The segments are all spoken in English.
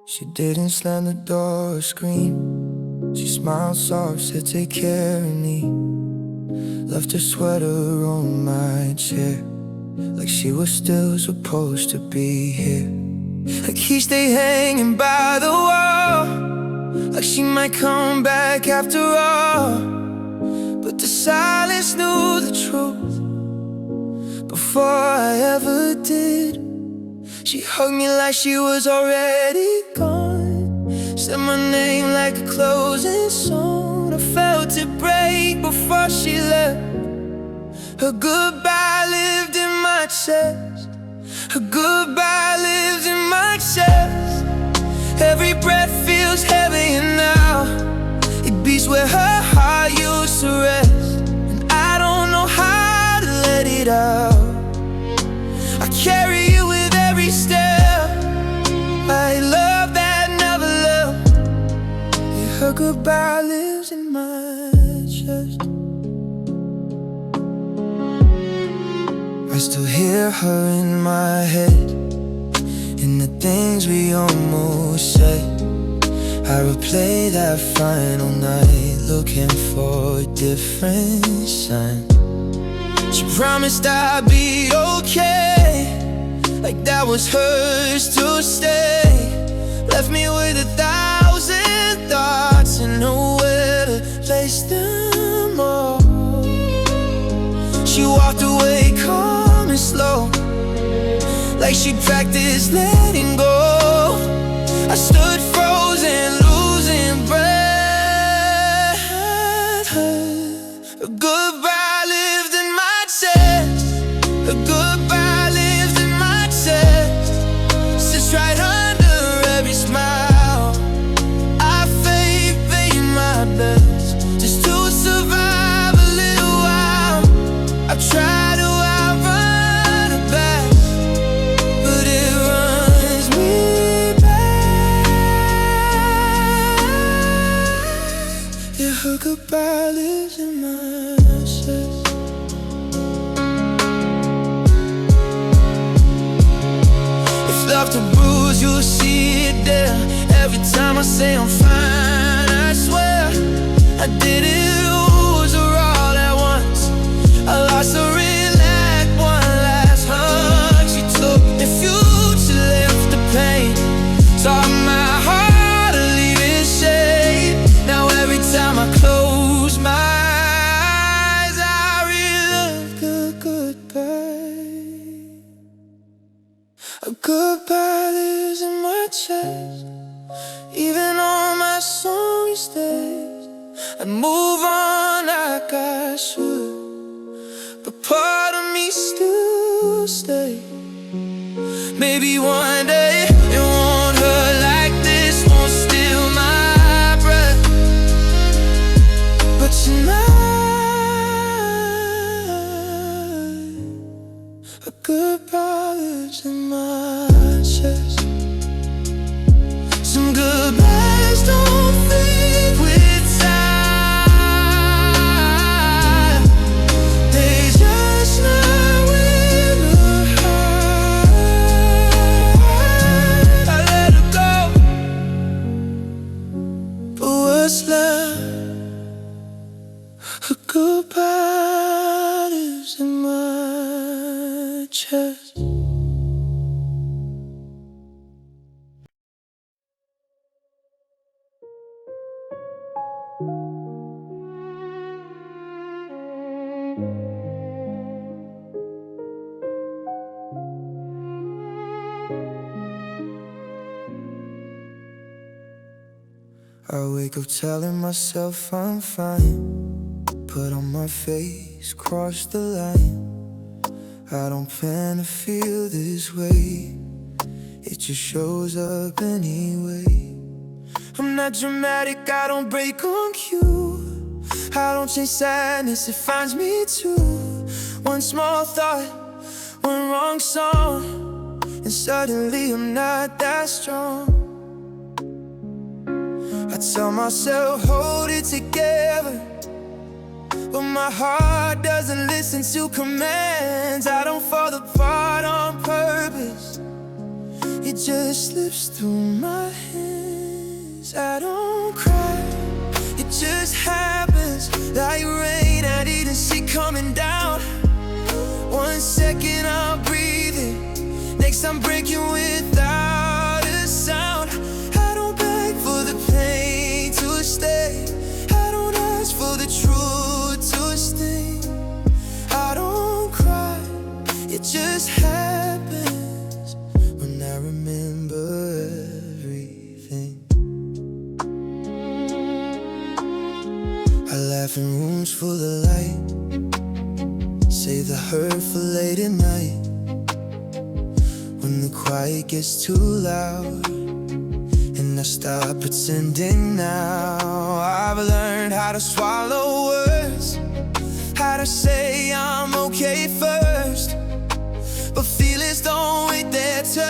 She didn't slam the door or scream. She smiled soft, said take care of me. Left her sweater on my chair, like she was still supposed to be here. Like he stayed hanging by the wall, like she might come back after all. But the silence knew the truth before I ever did. She hugged me like she was already gone, said my name like a closing song. I felt it break before she left. Her goodbye lived in my chest. Her goodbye lives in my chest. Every breath feels heavier now. It beats where her heart used to rest, and I don't know how to let it out. I carry it with every step, like love that never left. Yeah, her goodbye lives in my chest. I still hear her in my head, in the things we almost said. I replay that final night, looking for a different sign. She promised I'd be okay, like that was hers to stay. Left me with 1,000 thoughts and nowhere to place them all. She walked away calm and slow, like she'd practiced letting go. I stood frozen, losing breath. A goodbye lived in my chest. A goodbye lives in my chest. Sits right under every smile. I fake being my best, just to survive a little while. I've tried to outrun it back, but it runs me back. Yeah, her goodbye lives in my chest. If love to bruise, you'll see it there. Every time I say I'm fine, I swear I didn't lose her all at once. I lost a real act, one last hug she took. The future left the pain, taught my heart to leave its shape. Now every time I close my eyes, I relive a goodbye. A goodbye lives in my chest. Even on my sorriest days, I move on like I should, but part of me still stays. Maybe one day it won't hurt like this, won't steal my breath. But tonight, a goodbye lives in my chest. Some goodbyes don't fade with time, they just not with the heart. I let her go, but what's left? A goodbye lives in my chest. I wake up telling myself I'm fine, put on my face, cross the line. I don't plan to feel this way, it just shows up anyway. I'm not dramatic, I don't break on cue. I don't chase sadness, it finds me too. One small thought, one wrong song, and suddenly I'm not that strong. I tell myself, hold it together, but my heart doesn't listen to commands. I don't fall apart on purpose, it it just slips through my hands. I don't cry, it just happens like rain I didn't see coming down. 1 second I'm breathing, next I'm breaking without a sound. I don't beg for the pain to stay, I don't ask for the truth to stay. I don't cry, it just happens when I remember everything. I laugh in rooms full of light, save the hurt for late at night. When the quiet gets too loud and I stop pretending now. I've learned how to swallow words, how to say I'm okay first, but feelings don't wait their turn.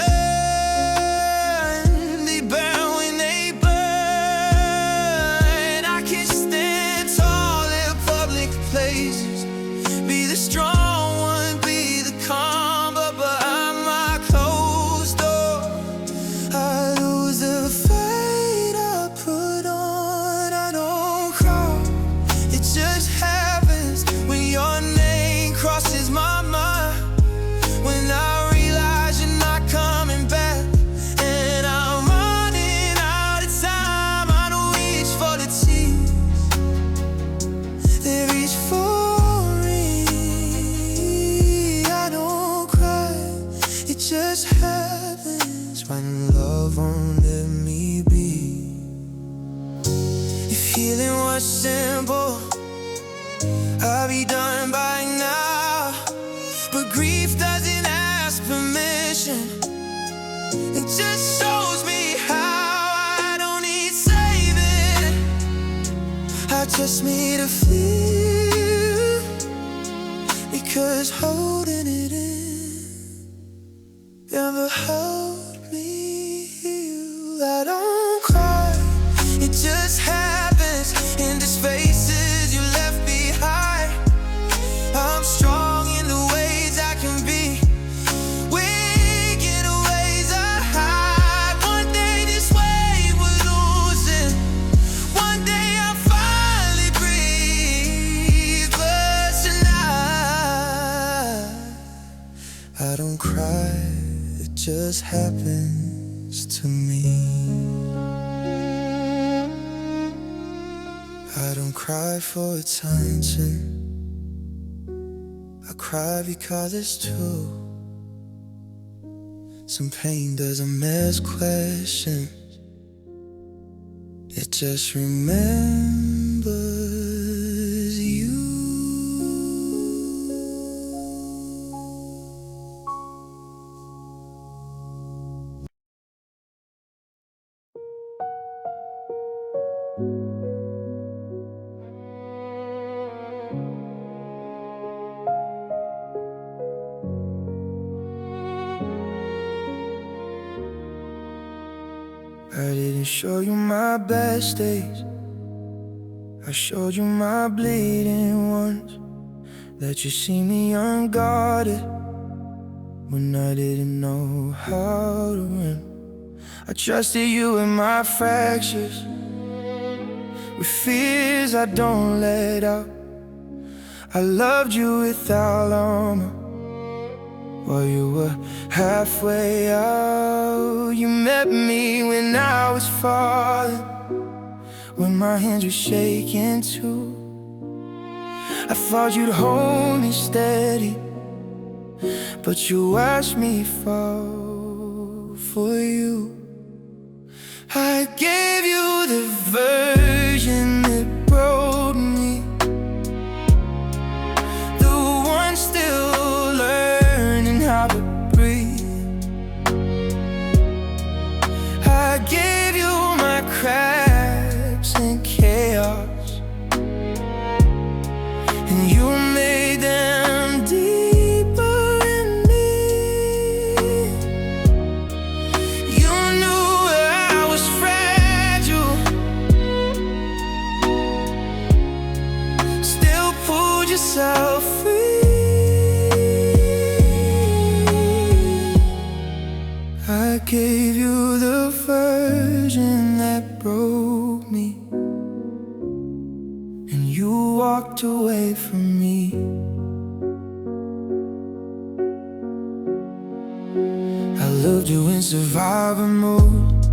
They burn when they burn. I can't stand tall in public places, be the strong one, be the calm, but behind my closed door I lose the fight I put on. I don't cry, it just happens when your name crosses my mind. When I realize you're not coming back and I'm running out of time. I don't reach for the tears, they reach for me. I don't cry, it just happens when love won't let me be. If healing was simple, I'll be done by now. But grief doesn't ask permission, it just shows me how. I don't need saving, I just need to feel, because holding it in never helped me heal. I don't cry, it just happens in the spaces you left behind. I'm strong in the ways I can be, weak in the ways I hide. One day this wave will loosen, one day I'll finally breathe. But tonight I don't cry, it just happens to me. I don't cry for attention, I cry because it's true. Some pain doesn't ask questions, it just remembers you. I didn't show you my best days, I showed you my bleeding ones. Let you see me unguarded when I didn't know how to run. I trusted you with my fractures, with fears I don't let out. I loved you without armor while you were halfway out. You met me when I was falling, when my hands were shaking too. I thought you'd hold me steady, but you watched me fall for you. I gave you the version that broke me, the one still learning how to breathe. I gave you my cracks and chaos, and you made them deeper in me. You knew I was fragile, still pulled yourself free. I gave you the version that broke me, and you walked away from me. I loved you in survivor mode,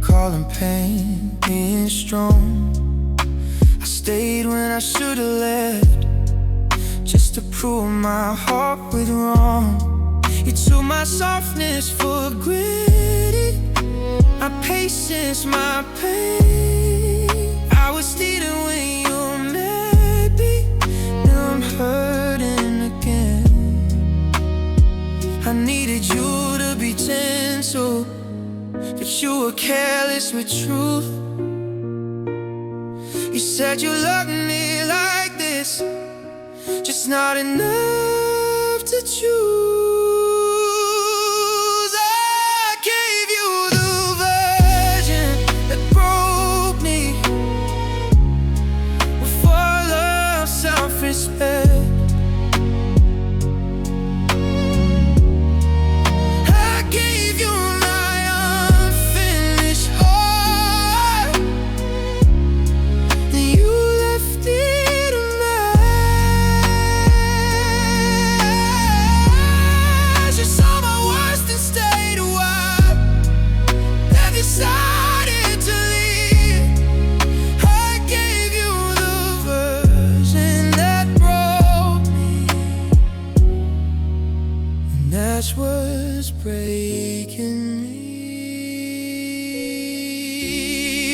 calling pain being strong. I stayed when I should've left, just to prove my heart was wrong. You took my softness for granted, my patience, my pain. I was stealing when you met me. Now I'm hurting again. I needed you to be gentle, but you were careless with truth. You said you loved me like this, just not enough to choose. I gave you the version that broke me, with full love, self-respect. I gave you my unfinished heart, and you left it a mess. You saw my worst and stayed a while, then decided to leave. I gave you the version that broke me, and that's what's breaking me.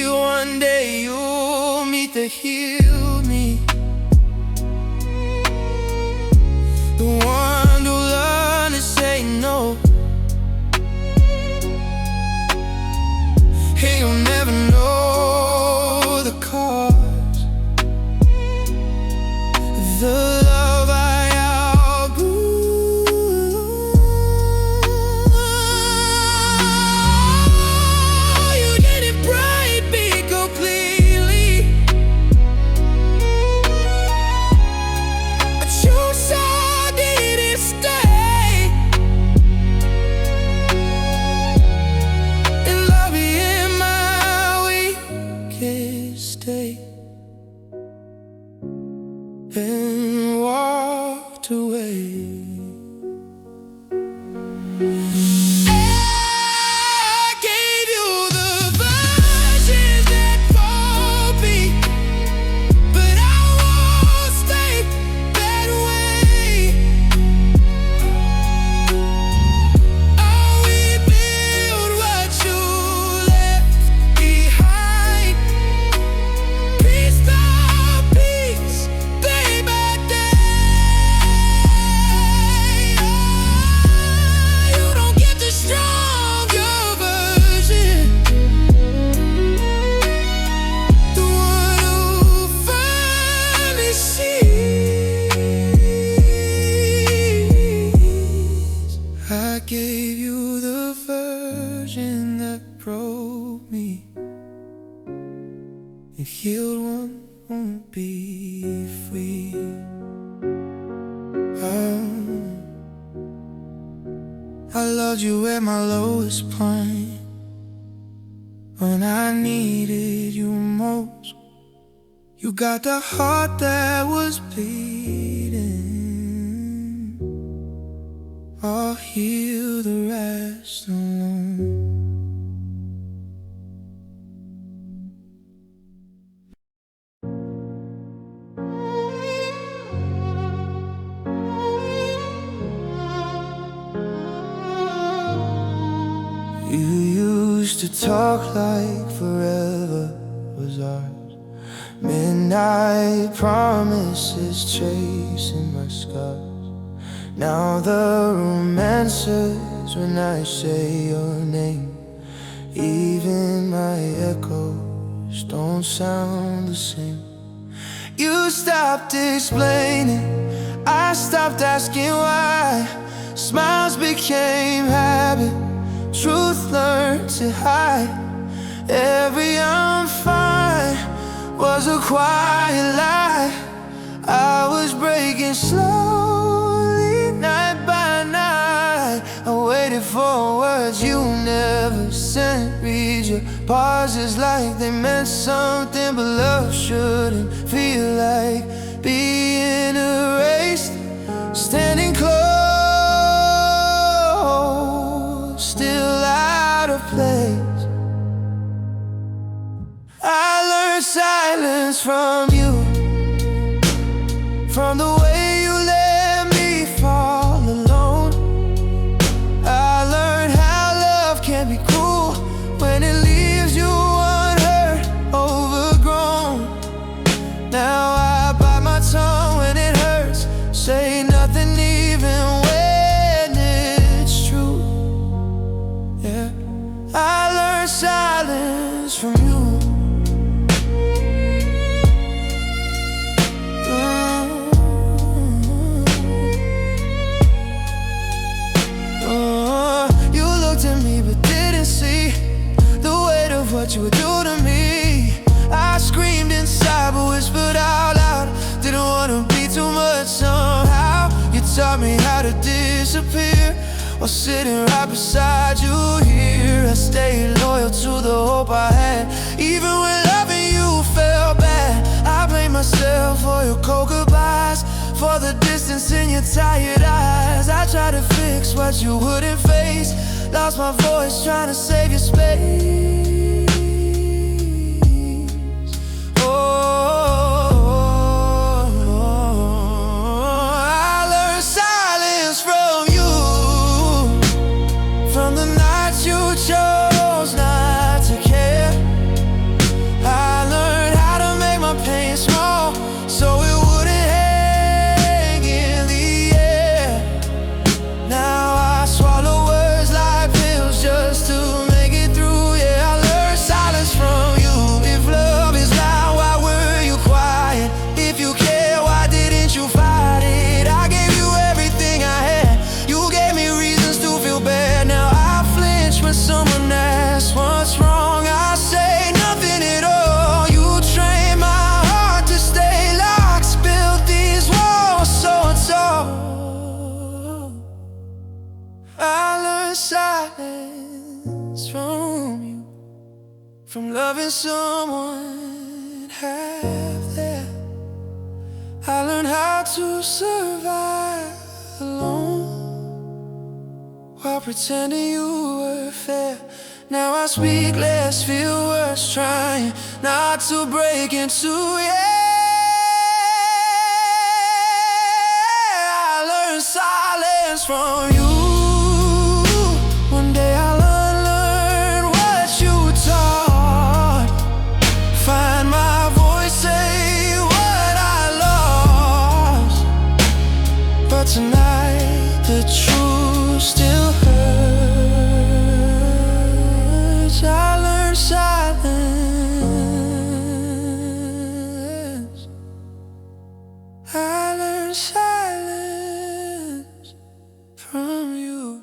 One day you'll meet the healed me, the one who learned to say no. Hey, you'll never know the cause, the love I outgrew. You didn't break me completely, but you saw didn't stay. And love me in my weakest state, and walked away. I gave you the version that broke me, but I won't stay that way. I'll rebuild what you left behind, piece by piece, day by day. You don't get the stronger version, the one who finally sees. I gave you the version that broke me. The healed one won't be free. I loved you at my lowest point, when I needed you most. You got the heart that was bleeding. I'll heal the rest alone. You used to talk like forever was ours, midnight promises chasing my scars. Now the romances when I say your name, even my echoes don't sound the same. You stopped explaining, I stopped asking why. Smiles became habit, truth learned to hide. Every I'm fine was a quiet lie. I was breaking slowly, night by night. I waited for words you never said. reads your pauses like they meant something, but love shouldn't feel like being erased. Standing close, still out of place. I learned silence from you, from the way you let me fall alone. I learned how love can be cruel when it leaves you unhurt, overgrown. Now I bite my tongue when it hurts, say nothing even when it's true. Yeah, I learned silence from you. What you would do to me. I screamed inside but whispered out loud. Didn't want to be too much somehow. You taught me how to disappear while sitting right beside you here. I stayed loyal to the hope I had, even when loving you felt bad. I blame myself for your cold goodbyes, for the distance in your tired eyes. I tried to fix what you wouldn't face, lost my voice trying to save your space. Chose not to care. I learned how to make my pain small so it wouldn't hang in the air. Now I swallow words like pills just to make it through. Yeah, I learned silence from you. If love is loud, why were you quiet? If you care, why didn't you fight it? I gave you everything I had. You gave me reasons to feel bad. Now when someone asks what's wrong, I say nothing at all. You trained my heart to stay locked, built these walls so tall. I learned silence from you, from loving someone half there. I learned how to survive alone while pretending you were fair. Now I speak less, feel worse, trying not to break into I learned silence from you. One day I'll unlearn what you taught, find my voice, say what I lost. But tonight the truth still hurts. I learned silence. I learned silence from you.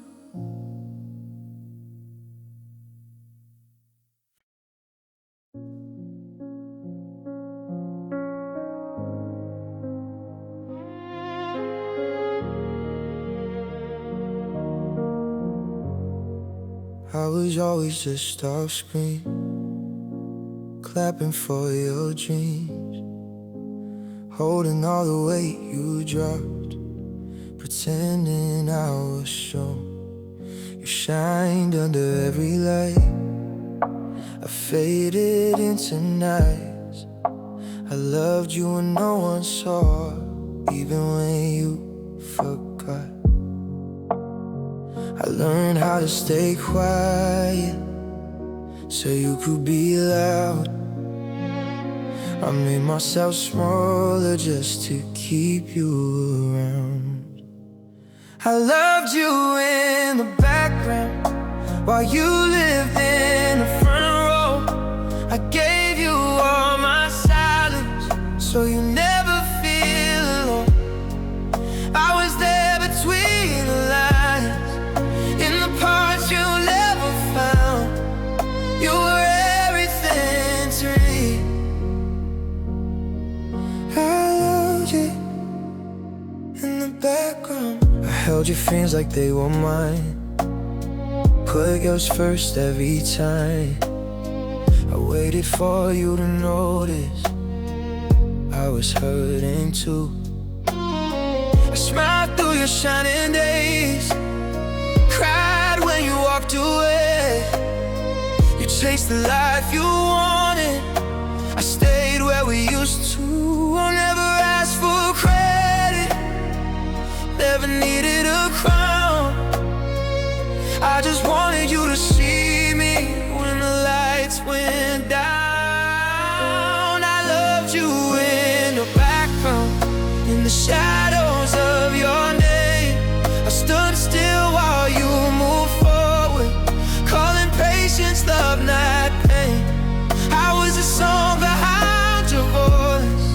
I was always just off screen, clapping for your dreams, holding all the weight you dropped, pretending I was strong. You shined under every light, I faded into nights. I loved you when no one saw, even when you forgot. I learned how to stay quiet so you could be loud. I made myself smaller just to keep you around. I loved you in the background while you lived in the front row. I gave you all my silence so you never feel alone. I was there between the lines, in the parts you never found. You were everything to me. I loved you in the background. I held your feelings like they were mine, put yours first every time. I waited for you to notice I was hurting too. I smiled through your shining days, cried when you walked away. You chased the life you wanted, I stayed where we used to. I never asked for credit, never needed a crown. I just wanted you to see me when the lights went down. I loved you in the background, in the shadows of your name. I stood still while you moved forward, calling patience love, not pain. I was a song behind your voice,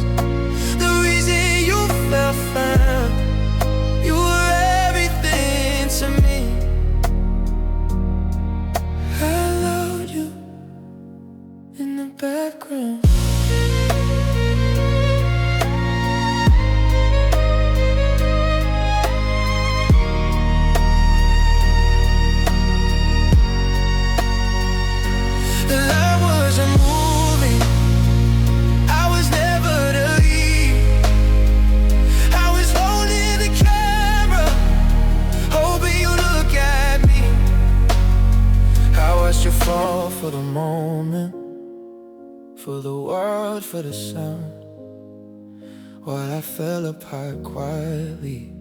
the reason you felt found. You were everything to me. I loved you in the background. For the moment, for the world, for the sound, while I fell apart quietly,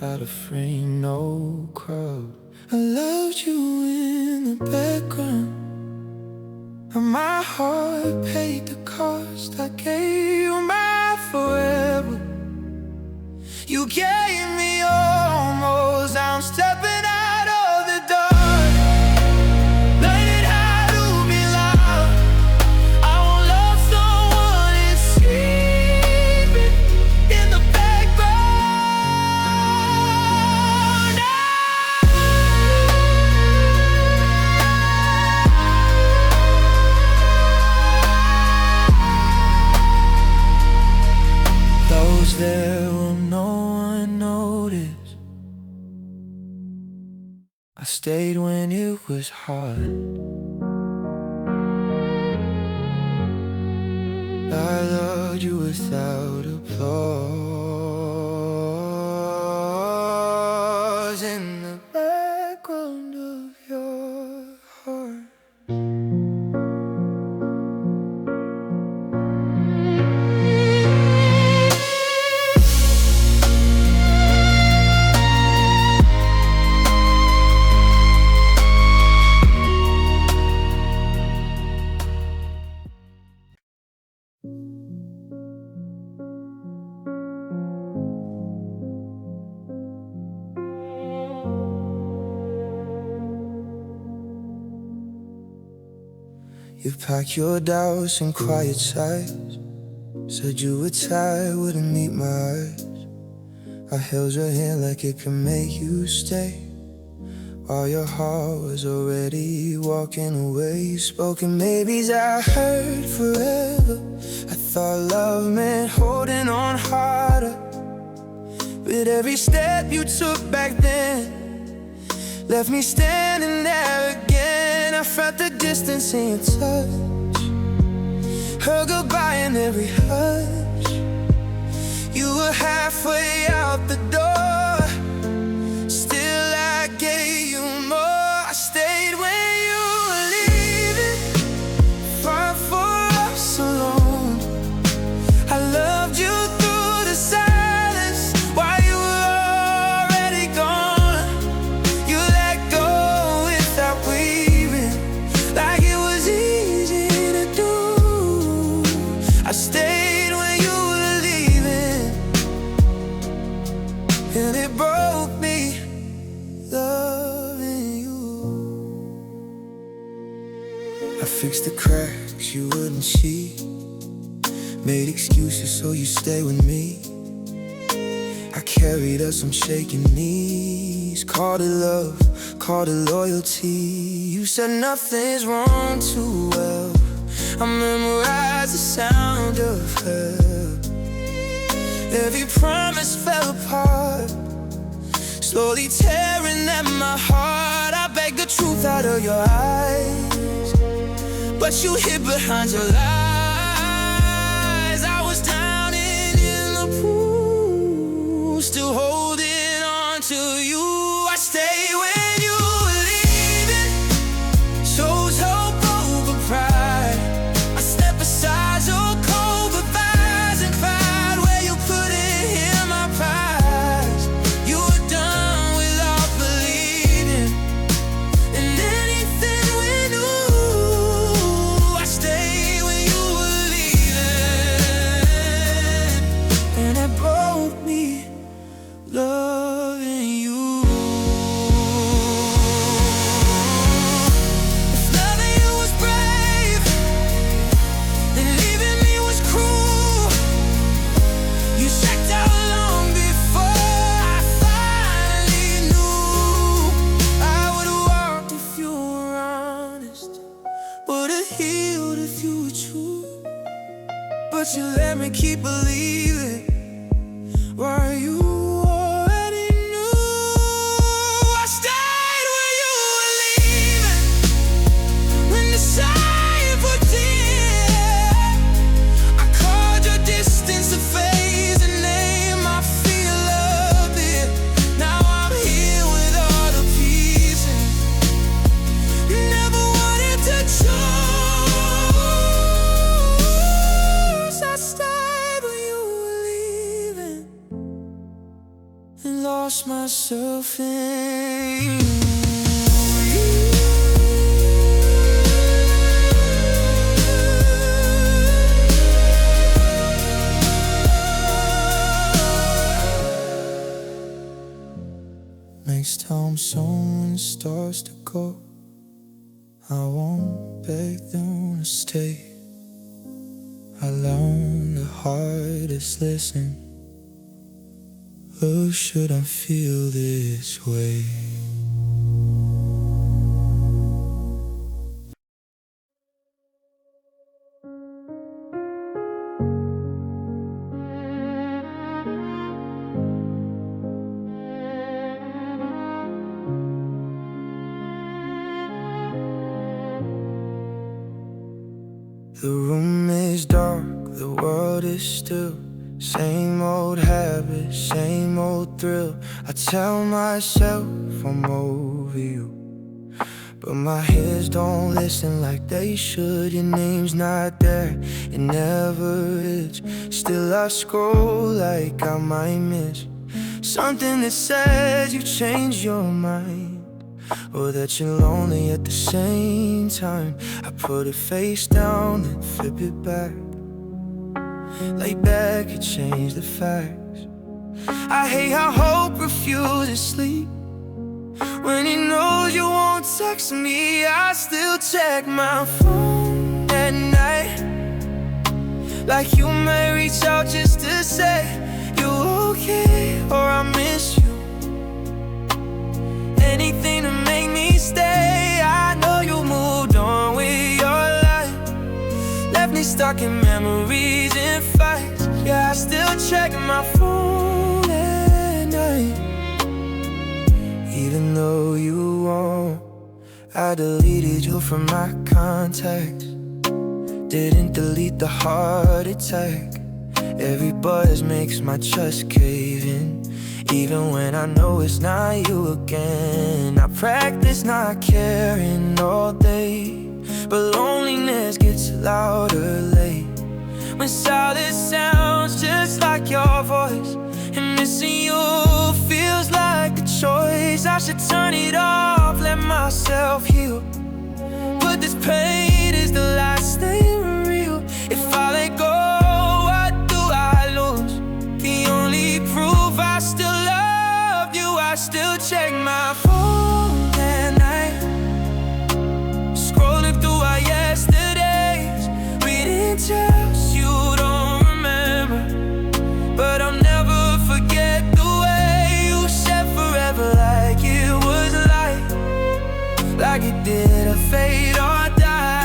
out of frame, no crowd. I loved you in the background, and my heart paid the cost. I gave you my forever. You gave me almost. Now I'm stepping out of the dark. There will no one notice. I stayed when it was hard. I loved you without applause, in the background of your heart. You packed your doubts in quiet sighs, said you were tired, wouldn't meet my eyes. I held your hand like it could make you stay, while your heart was already walking away. You spoke in maybes, I heard forever. I thought love meant holding on harder, but every step you took back then left me standing there again. I felt the distance in your touch, heard goodbye in every hush. You were halfway out the door, still I gave you more. I stayed when you were leaving, far for us alone. I loved you through the silence while you were already gone. You let go without weaving, like it was easy to do. I stayed when you were leaving, and it broke me, loving you. I fixed the cracks you wouldn't see, made excuses so you stay with me. I carried us on shaking knees, called it love, called it loyalty. You said nothing's wrong too well. I memorized the sound of her. Every promise fell apart, slowly tearing at my heart. I begged the truth out of your eyes, but what you hid behind your lies. I was drowning in the pool, still holding on to you. I stayed when you were leaving, chose hope over pride. I stepped beside your cold goodbyes and cried where you couldn't hear my cries. You were done without believing in anything we knew. I stayed when you were leaving, and it broke me loving you. If loving you was brave, then leaving me was cruel. You checked out long before I finally knew. I would've walked if you were honest, would've healed if you were true. But you let me keep believing while you already knew. I stayed where you were leaving, when the sign put in. I called your distance a phase, a name I feel loved it. Now I'm here with all the pieces. Never wanted to choose. I stayed when you were leaving and lost myself in you. Next time someone starts to go, I won't beg them to stay. I learned the hardest lesson. Oh, should I feel this way? The room is dark, the world is still. Same old habits, same old thrill. I tell myself I'm over you, but my ears don't listen like they should. Your name's not there, it never is. Still I scroll like I might miss something that says you changed your mind, or that you're lonely at the same time. I put it face down and flip it back. Lay back and change the facts. I hate how hope refuses sleep. When he knows you won't text me, I still check my phone at night, like you may reach out just to say you're okay or I miss you. Anything to make me stay. I know you moved on with your life, left me stuck in memories and fights. Yeah, I still check my phone at night. Even though you won't, I deleted you from my contacts. Didn't delete the heart attack. Every buzz makes my chest cave in, even when I know it's not you again. I practice not caring all day, but loneliness gets louder late. When silence sounds just like your voice, and missing you feels like a choice. I should turn it off, let myself heal, but this pain is the last thing real. If I let go, what do I lose? The only proof I still love you. I still check my phone at night, scrolling through our yesterdays, reading texts you don't remember, but I'll never forget the way you said forever, like it was like it did a fade or die.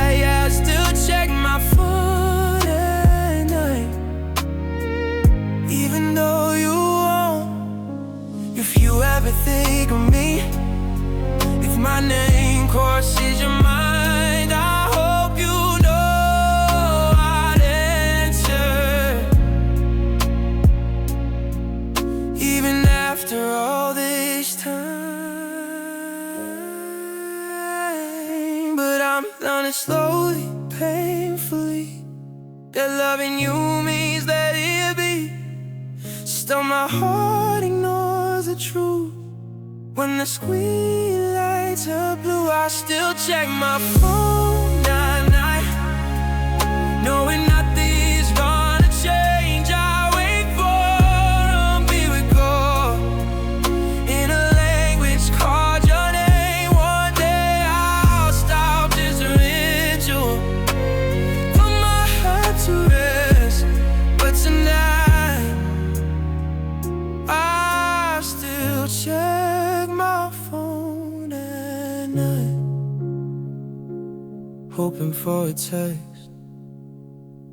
slowly, painfully, that loving you means let it be. Still my heart ignores the truth. When the screen lights are blue, I still check my phone at night, knowing nothing's gonna change. I wait for a miracle in a language called your name. One day I'll stop this ritual, put my heart to rest. But tonight I still check my phone at night, hoping for a text.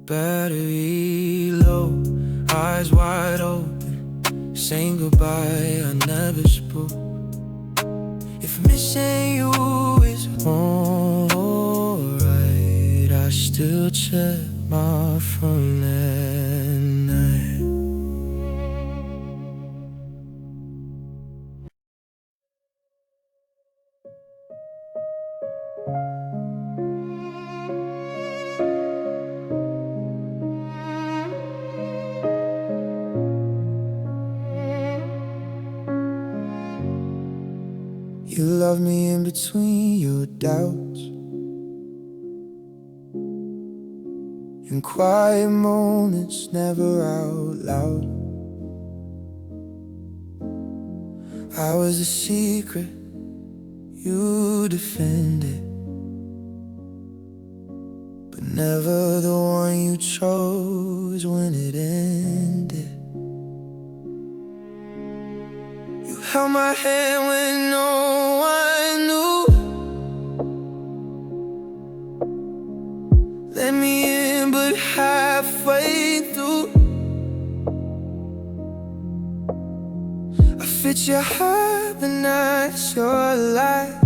Battery low, eyes wide open, saying goodbye I never spoke. If missing you is alright, I still check my phone at night. You love me in between your doubts, in quiet moments, never out loud. I was a secret you defended, but never the one you chose when it ended. You held my hand when no one knew, let me in but halfway through. I fit your heart but not your life.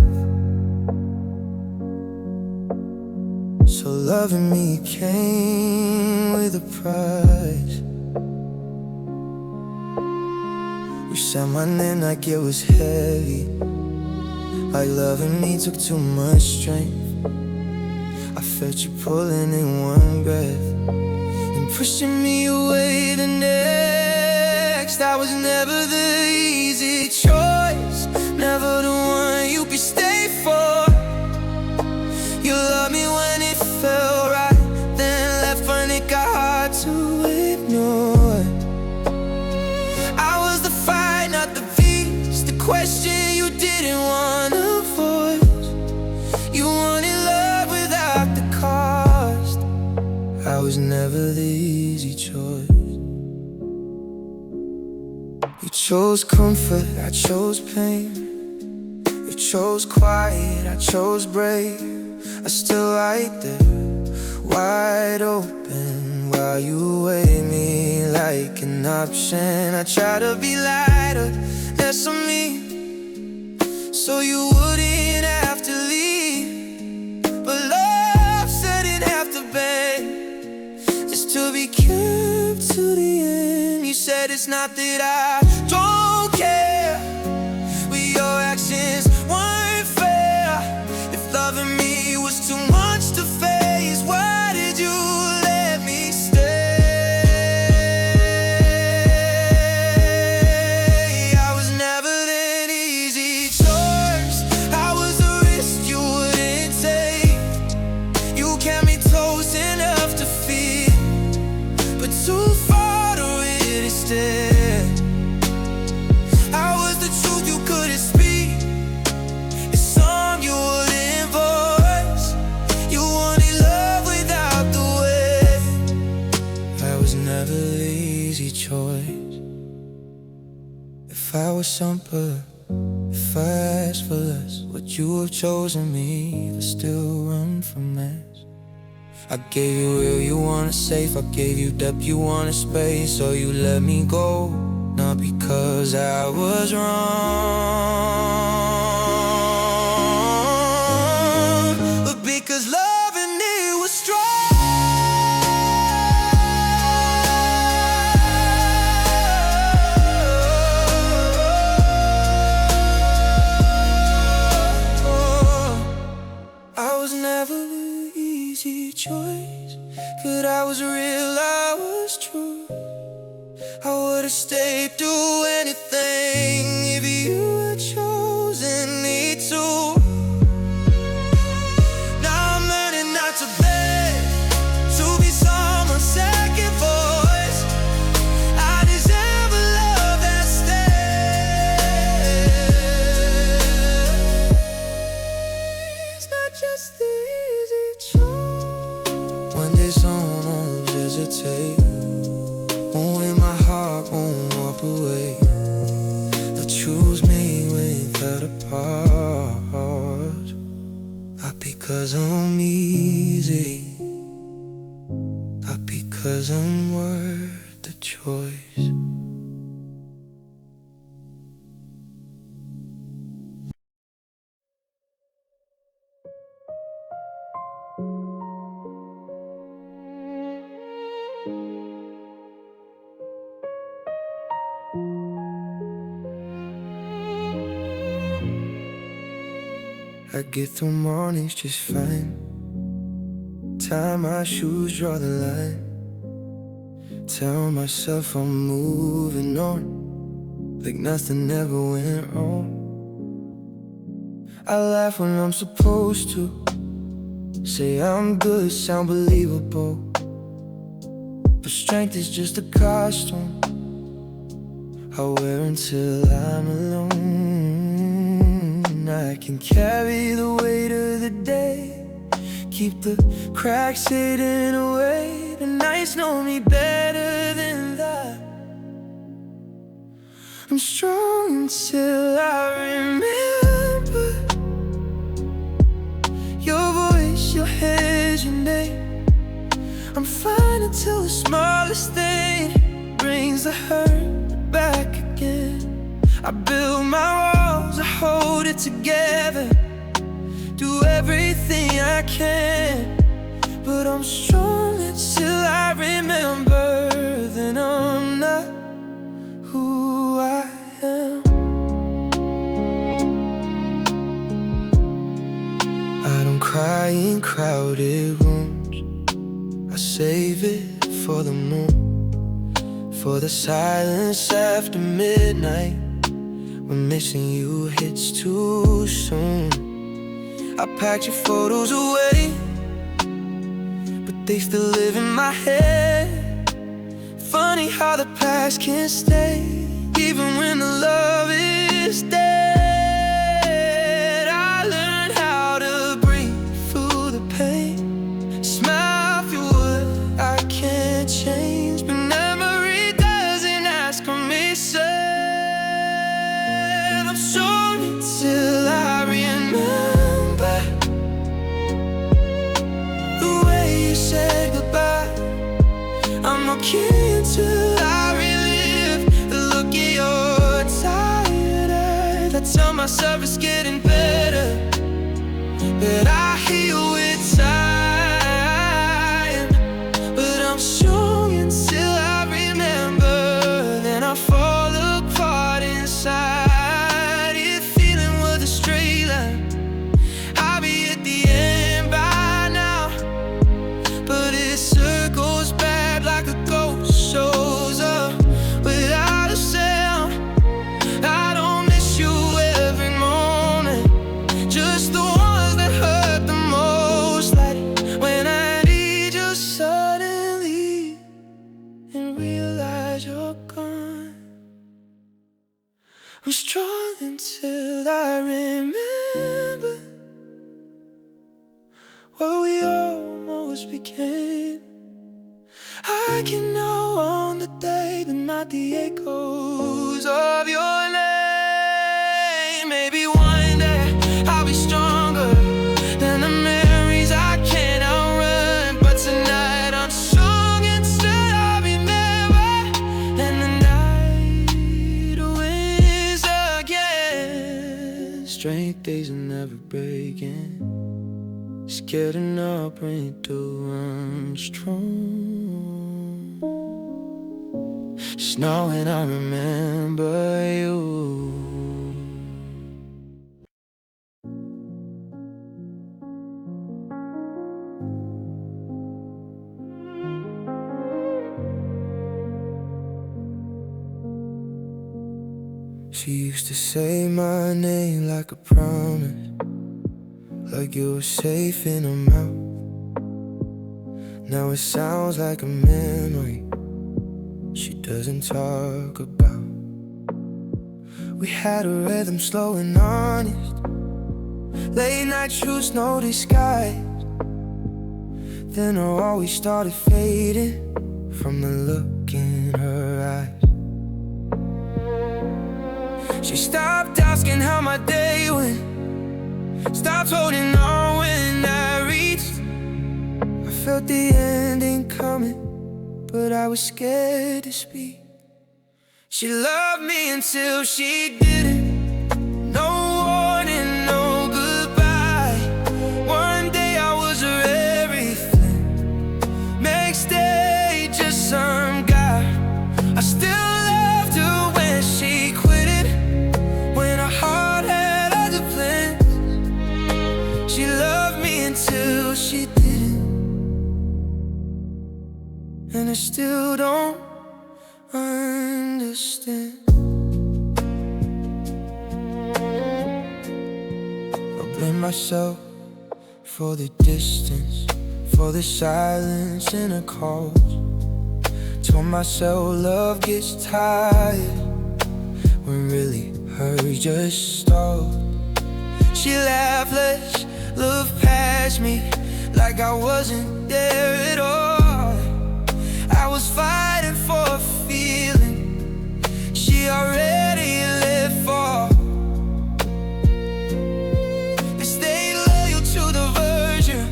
So loving me came with a price. You said my name like it was heavy, like loving me took too much strength. I felt you pulling in one breath and pushing me away the next. I was never the easy choice, never the one you could stay for. You loved me when it felt right, then left when it got hard to ignore. I was the fight, not the peace, the question you didn't want to voice. You wanted love without the cost. I was never the easy choice. You chose comfort, I chose pain. You chose quiet, I chose brave. I still right there, wide open, while you weigh me like an option. I try to be lighter, less of me, so you wouldn't have to leave. But love said it have to beg, just to be kept to the end. You said it's not that I don't care, but your actions weren't fair. If loving me was too much to face, why did you let me stay? I was never that easy choice, I was a risk you wouldn't take. You kept me close enough to feel, but too far to really stay. I was the truth you couldn't speak, a song you wouldn't voice. You wanted love without the way. I was never the easy choice. If I was something, if I asked for less, would you have chosen me to still run from this? I gave you real, you wanted safe. I gave you depth, you wanted space. So you let me go, not because I was wrong, but because loving me was strong. I was never the easy choice. But I was real, I was true. I would've stayed through anything if you had chosen me to. Now I'm learning not to beg, to be someone's second voice. I deserve a love that stays, not just the easy choice. When there's someone won't hesitate, when my heart won't walk away, they'll choose me without a pause. Not because I'm easy, not because I'm worth the choice. I get through mornings just fine. Tie my shoes, draw the line. Tell myself I'm moving on, like nothing ever went wrong. I laugh when I'm supposed to, say I'm good, sound believable. But strength is just a costume I wear until I'm alone. I can carry the weight of the day, keep the cracks hidden away. The nights know me better than that. I'm strong until I remember your voice, your hair's your name. I'm fine until the smallest thing brings the hurt back again. I build my walls, I hold it together, do everything I can. But I'm strong until I remember that I'm not who I am. I don't cry in crowded rooms, I save it for the moon, for the silence after midnight, when missing you hits too soon. I packed your photos away, but they still live in my head. Funny how the past can stay, even when the love is dead. I learned how to breathe through the pain, smile if you would, I can't change, but memory doesn't ask permission. I'm strong until I remember the way you said goodbye. I'm okay until I relive the look in your tired eyes. I tell myself it's getting better, that I heal with time. But I'm strong until I remember, then I fall apart inside. If feeling was a straight line, I'll be at the end by now. But it circles back like a ghost shows up without a sound. I don't miss you every moment, just the ones that hurt the most. Like when I need you suddenly and realize you're gone. I'm strong until I remember what we almost became. I can now own the day, but not the echoes of your name. Maybe one day I'll be stronger than the memories I can't outrun. But tonight I'm strong until I remember, and the night wins again. Strength days are never breaking, just getting up and doing strong. Just knowing I remember you. She used to say my name like a promise, like it was safe in her mouth. Now it sounds like a memory she doesn't talk about. We had a rhythm slow and honest, late night truths, no disguise. Then her always started fading from the look in her eyes. She stopped asking how my day went, stopped holding on when I reached. I felt the ending coming, but I was scared to speak. She loved me until she didn't. No warning, no goodbye. One day I was her everything, next day just some guy. I still loved her when she quit it, when her heart had other plans. She loved me until she didn't, and I still don't understand. I blame myself for the distance, for the silence in her calls. Told myself love gets tired when really hers just stalled. She laughed less, looked past me like I wasn't there at all. I was fighting for a feeling she already let fall. I stayed loyal to the version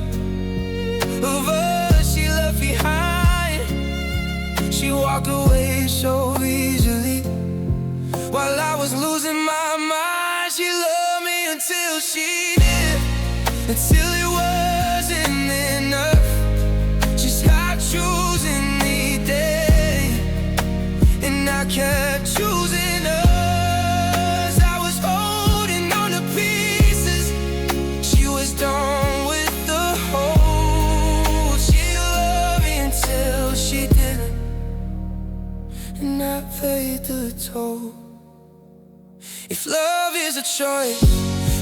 of us she left behind. She walked away so easily while I was losing my mind. She loved me until she did, until it wasn't enough. She stopped choosing me day, and I kept choosing us. I was holding on to pieces, she was done with the whole. She loved me until she didn't, and I paid the toll. If love is a choice,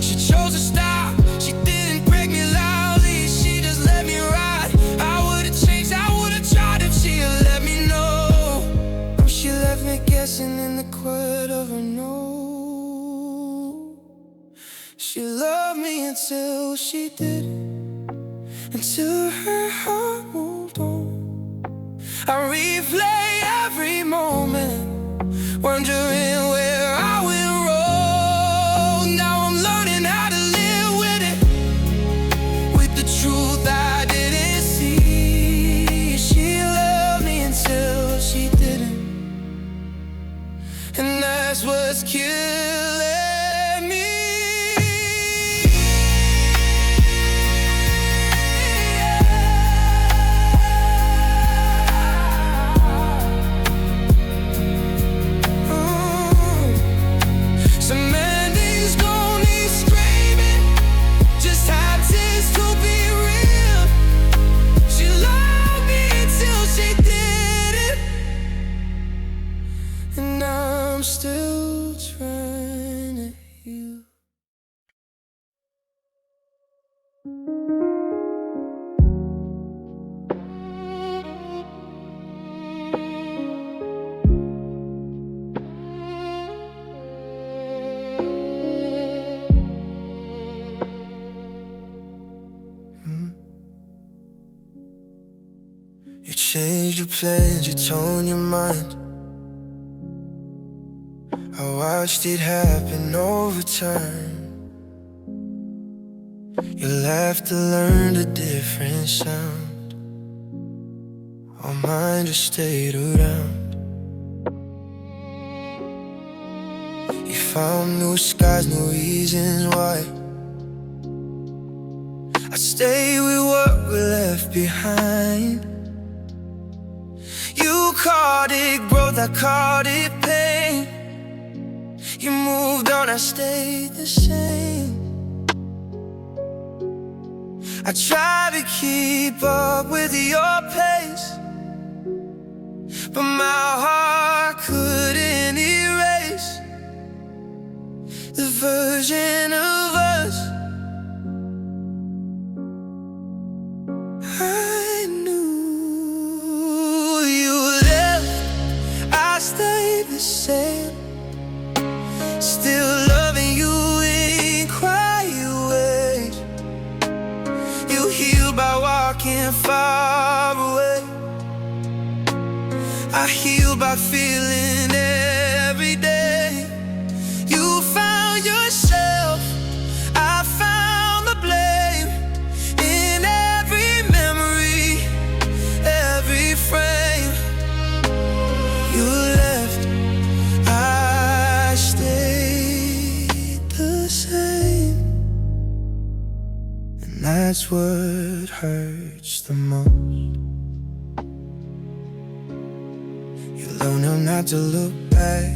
she chose to stop. She didn't break me loudly, she just let me ride. I would've changed, I would've tried if she had let me know. Oh, she left me guessing in the quiet of her no. She loved me until she didn't, until her heart moved on. I replay every moment, wondering where I went wrong. Now I'm learning how to live with it, with the truth I didn't see. She loved me until she didn't, and that's what's killing me. Some endings don't need screaming, just have tears to be real. She loved me until she didn't, and I'm still trying to heal. You changed your plans, you toned your mind. I watched it happen over time. Your laughter learned a different sound, while mine just stayed around. You found new skies, new reasons why I stay with what we left behind. You called it growth, I called it pain. You moved on, I stayed the same. I tried to keep up with your pace, but my heart couldn't erase far away. I heal by feeling every day. You found yourself, I found the blame. In every memory, every frame. You left, I stayed the same. And that's what hurts the most. You learn how not to look back.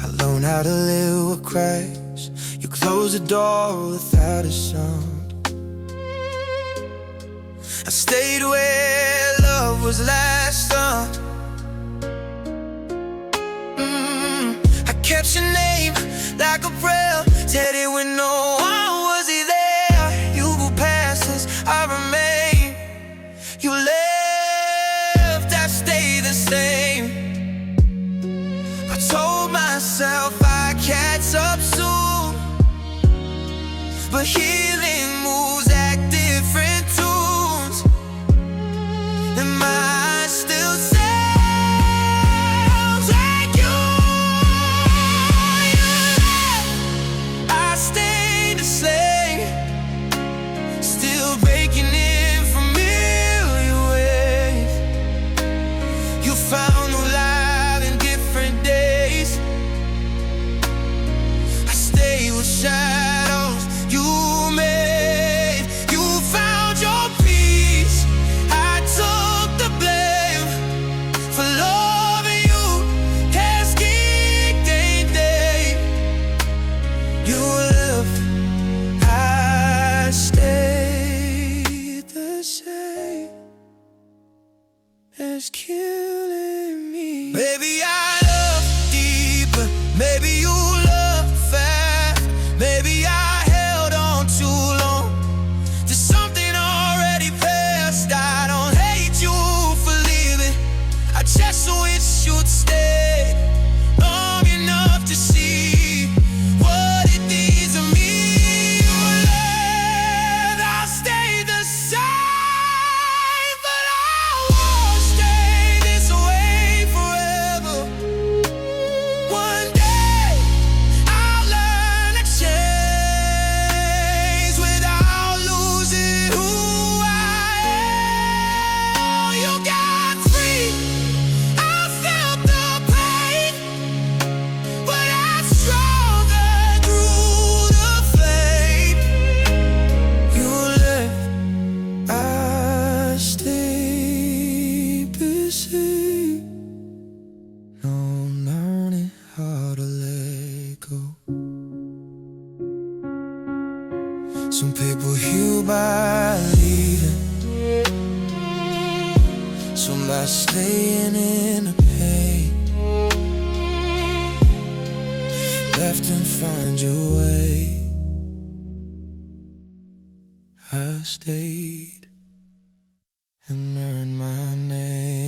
I learned how to live with cracks. You close the door without a sound. I stayed where love was last found. I kept your name like a prayer, said it when no one was there. You grew past us, I remain. You left, I stayed the same. I told myself I'd catch up soon, but healing moves at different tunes, and mine still sounds like you. You left, I stayed the same, still breaking in familiar ways. You found new life in different days. I stay with shadows you made. You found your peace, I took the blame for loving you as king day. You left, I stayed the same. It's killing me. Maybe I love deeper, maybe you love fast. Maybe I held on too long to something already past. I don't hate you for leaving, I just wish you'd stay long enough to see what it means to me. You left, I'll stay the same, but I won't stay this way forever. One day I'll learn to change without losing who I am. You got free, I felt the pain, but I'm stronger through the flame. You left, I stayed the same. No, I'm learning how to let go. Some people heal by leaving, some by staying in the pain. Left and find your way. I stayed and earned my name.